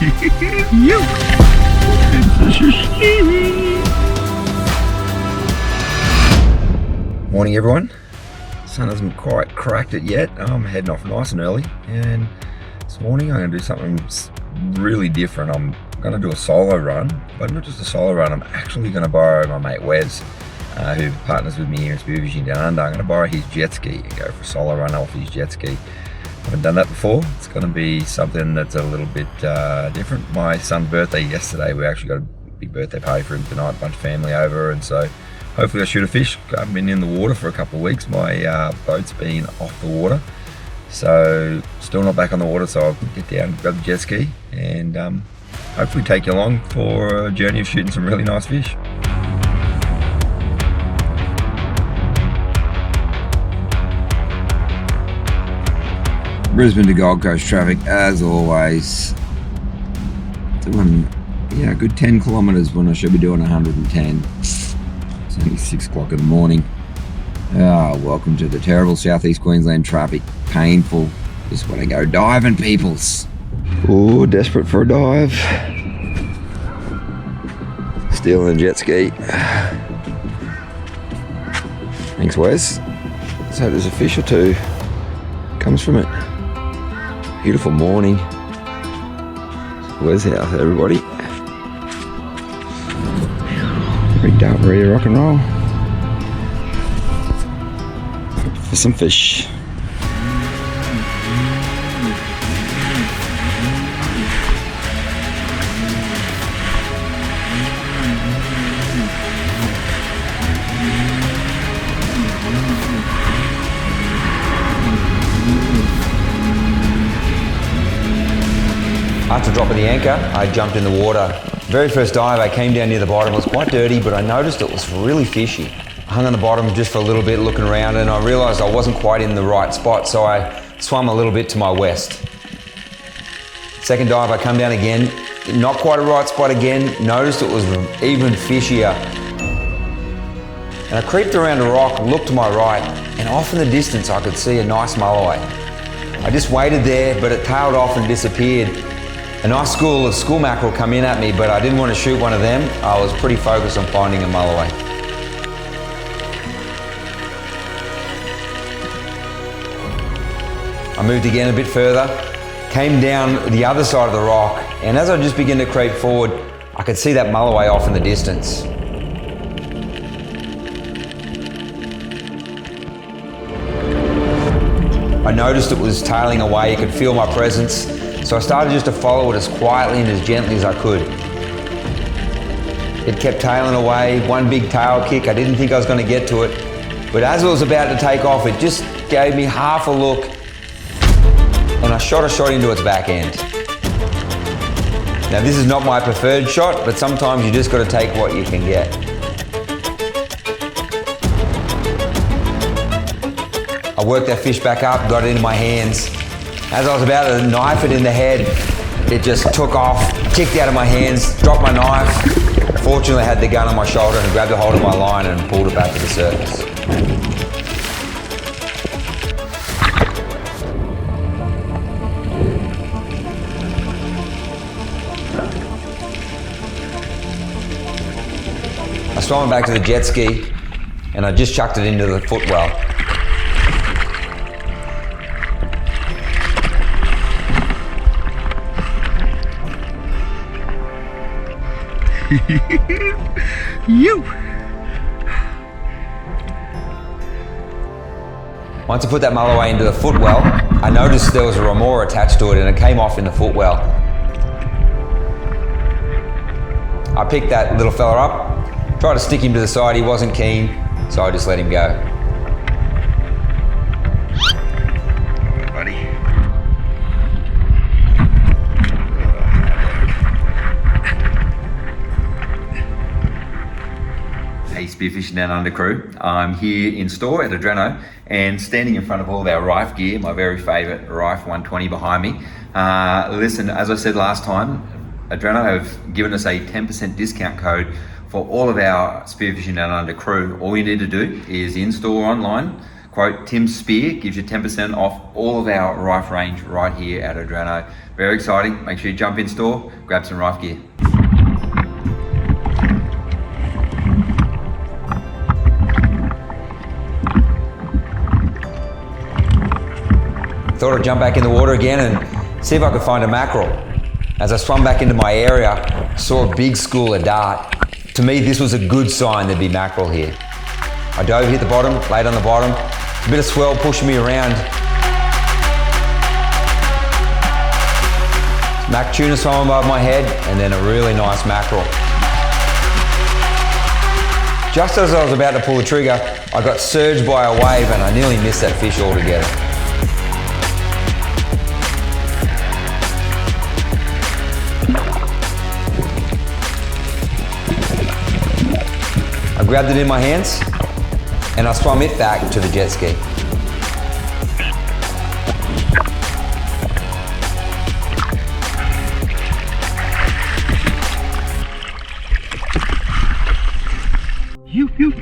You. Morning everyone. Sun hasn't quite cracked it yet. I'm heading off nice and early, and this morning I'm going to do something really different. I'm going to do a solo run, but not just a solo run. I'm actually going to borrow my mate Wes, who partners with me here in Spearfishing Down Under. I'm going to borrow his jet ski and go for a solo run off his jet ski. I haven't done that before. It's going to be something that's a little bit different. My son's birthday yesterday. We actually got a big birthday party for him tonight, a bunch of family over, and so hopefully I'll shoot a fish. I haven't been in the water for a couple of weeks. My boat's been off the water, so still not back on the water, so I'll get down and grab the jet ski and hopefully take you along for a journey of shooting some really nice fish. Brisbane to Gold Coast traffic, as always. Doing, a good 10 kilometres when I should be doing 110. It's only 6 o'clock in the morning. Welcome to the terrible southeast Queensland traffic. Painful. Just want to go diving, peoples. Oh, desperate for a dive. Stealing a jet ski. Thanks, Wes. So there's a fish or two. Comes from it. Beautiful morning. Wes house, everybody. Rigged up, ready to rock and roll. For some fish. After dropping the anchor, I jumped in the water. Very first dive, I came down near the bottom. It was quite dirty, but I noticed it was really fishy. I hung on the bottom just for a little bit, looking around, and I realized I wasn't quite in the right spot, so I swam a little bit to my west. Second dive, I come down again, not quite a right spot again, noticed it was even fishier. And I creeped around a rock, looked to my right, and off in the distance I could see a nice mulloway. I just waited there, but it tailed off and disappeared. A nice school of school mackerel come in at me, but I didn't want to shoot one of them. I was pretty focused on finding a mulloway. I moved again a bit further, came down the other side of the rock, and as I just began to creep forward, I could see that mulloway off in the distance. I noticed it was tailing away, you could feel my presence. So I started just to follow it as quietly and as gently as I could. It kept tailing away, one big tail kick. I didn't think I was going to get to it. But as it was about to take off, it just gave me half a look and I shot a shot into its back end. Now this is not my preferred shot, but sometimes you just got to take what you can get. I worked that fish back up, got it into my hands. As I was about to knife it in the head, it just took off, kicked out of my hands, dropped my knife. Fortunately, I had the gun on my shoulder and grabbed a hold of my line and pulled it back to the surface. I swam back to the jet ski and I just chucked it into the footwell. You. Once I put that mulloway into the footwell, I noticed there was a remora attached to it and it came off in the footwell. I picked that little fella up, tried to stick him to the side, he wasn't keen, so I just let him go. Buddy. Hey Spearfishing Down Under crew, I'm here in store at Adreno and standing in front of all of our Reef gear, my very favourite Reef 120 behind me. Listen, as I said last time, Adreno have given us a 10% discount code for all of our Spearfishing Down Under crew. All you need to do is in store online, Quote Tim Spear gives you 10% off all of our Rife range right here at Adrano. Very exciting. Make sure you jump in store, grab some Rife gear. Thought I'd jump back in the water again and see if I could find a mackerel. As I swam back into my area, I saw a big school of dart. To me, this was a good sign there'd be mackerel here. I dove, hit the bottom, laid on the bottom, a bit of swell pushing me around. Mac tuna swam above my head, and then a really nice mackerel. Just as I was about to pull the trigger, I got surged by a wave and I nearly missed that fish altogether. I grabbed it in my hands and I swam it back to the jet ski.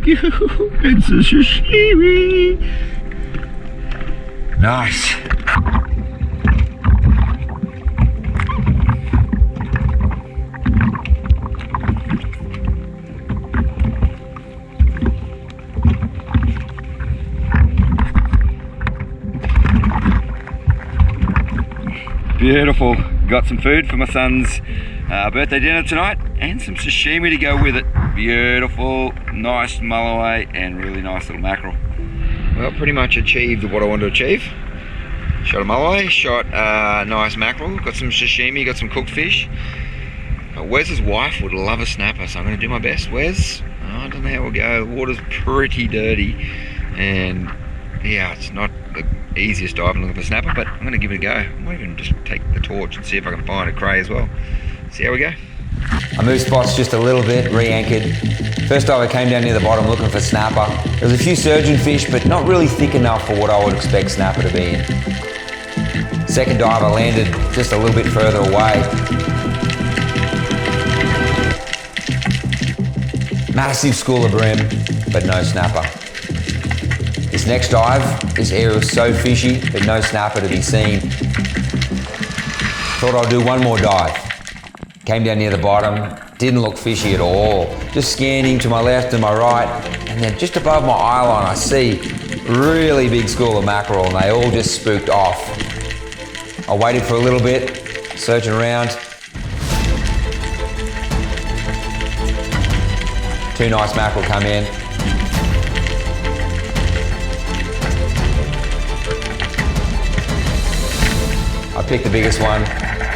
It's a sashimi. Nice. Beautiful. Got some food for my son's birthday dinner tonight and some sashimi to go with it. Beautiful, nice mulloway and really nice little mackerel. Well, pretty much achieved what I wanted to achieve. Shot a mulloway, shot a nice mackerel, got some sashimi, got some cooked fish. Wes's wife would love a snapper, so I'm going to do my best. Wes, I don't know how we'll go. The water's pretty dirty and yeah, it's not the easiest diving looking for snapper, but I'm going to give it a go. I might even just take the torch and see if I can find a cray as well. See how we go. I moved spots just a little bit, re-anchored. First dive I came down near the bottom looking for snapper. There was a few surgeon fish, but not really thick enough for what I would expect snapper to be in. Second dive I landed just a little bit further away. Massive school of bream, but no snapper. This next dive, this area was so fishy, but no snapper to be seen. Thought I'd do one more dive. Came down near the bottom, didn't look fishy at all. Just scanning to my left and my right, and then just above my eye line I see a really big school of mackerel and they all just spooked off. I waited for a little bit, searching around. Two nice mackerel come in. I picked the biggest one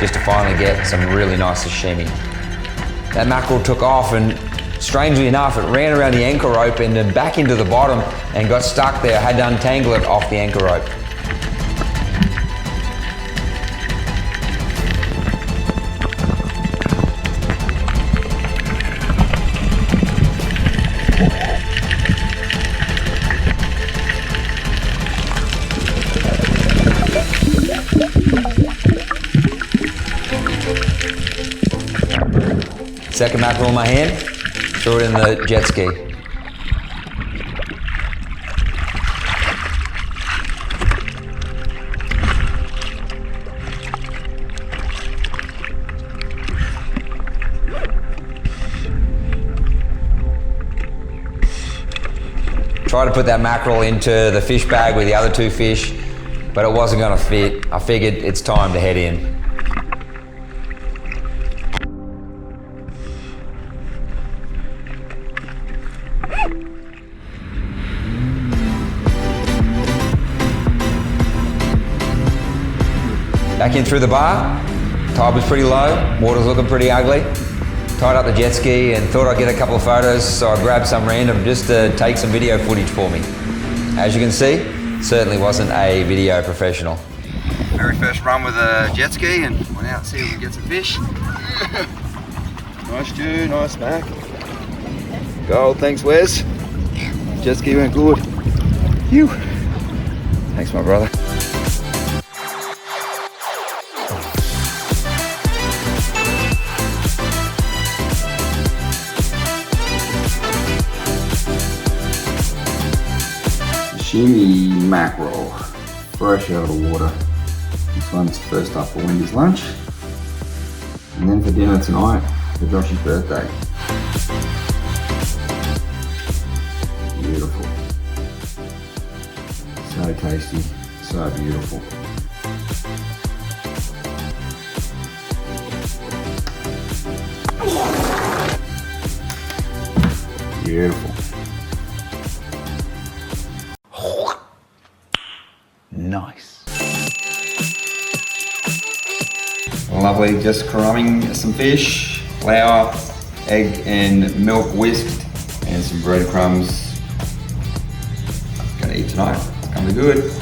just to finally get some really nice sashimi. That mackerel took off and strangely enough, it ran around the anchor rope and then back into the bottom and got stuck there. I had to untangle it off the anchor rope. Second mackerel in my hand, threw it in the jet ski. Tried to put that mackerel into the fish bag with the other two fish, but it wasn't going to fit. I figured it's time to head in. Back in through the bar, tide was pretty low, water's looking pretty ugly. Tied up the jet ski and thought I'd get a couple of photos, so I grabbed some random just to take some video footage for me. As you can see, certainly wasn't a video professional. Very first run with a jet ski and went out to see if we can get some fish. Nice stew, nice smack. Gold, thanks Wes. Jet ski went good. Phew. Thanks my brother. shimmy mackerel, fresh out of the water. This one's first up for Wendy's lunch. And then for dinner tonight, for Josh's birthday. Beautiful. So tasty, so beautiful. Beautiful. Nice. Lovely, just crumbing some fish, flour, egg and milk whisked, and some breadcrumbs. Gonna eat tonight, it's gonna be good.